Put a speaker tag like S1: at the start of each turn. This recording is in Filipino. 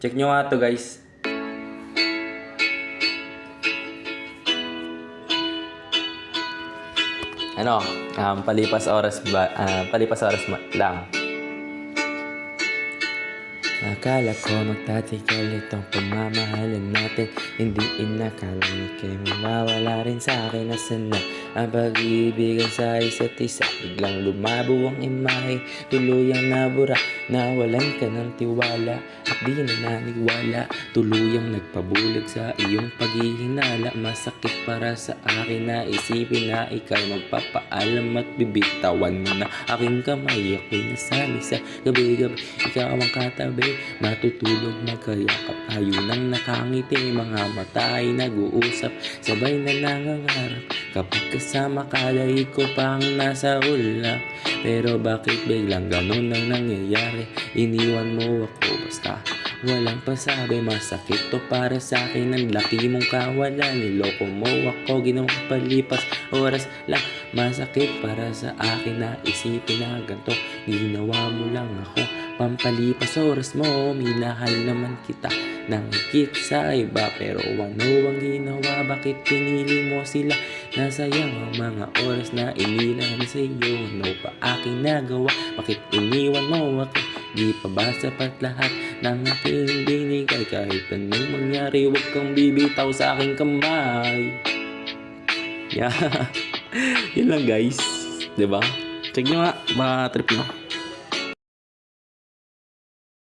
S1: Check nyo nga to guys. Ano, palipas oras lang. Akala ko magtatagal itong pagmamahalan natin. Hindi inakala ni kayo mawawala rin sa akin. Nasaan na ang pag-iibigan sa isa't isa? Biglang lumabo ang imahe, tuluyang nabura. Nawalan ka ng tiwala at di na naniwala. Tuluyang nagpabulag sa iyong paghihinala. Masakit para sa akin na isipin na ikaw magpapaalam at bibitawan mo na aking kamay. Ako'y nasabi sa gabi-gabi, ikaw ang katabi. Matutulog magkayakap, tayo nang nakangiti. Mga mata ay nag-uusap, sabay na nangangarap. Kapag kasama ka, dahil ko pang nasa ulap. Pero bakit biglang ganun ang nangyayari? Iniwan mo ako basta walang pasabi. Masakit to para sa akin, ang laki mong kawalan. Niloko mo ako, ginawang palipas oras lang. Masakit para sa akin na isipin na ganito. Ginawa mo lang ako pampalipas oras mo. Minahal naman kita nang higit sa iba, pero ano ang ginawa? Bakit pinili mo sila? Nasayang ang mga oras na inilaan sa iyo. Ano pa aking nagawa? Bakit iniwan mo ako? Di pa ba sapat lahat ng aking binigay? Kahit anong mangyari, huwag kang bibitaw sa aking kamay. Yeah. Yun lang guys, diba? Check nyo nga, mga trip nyo.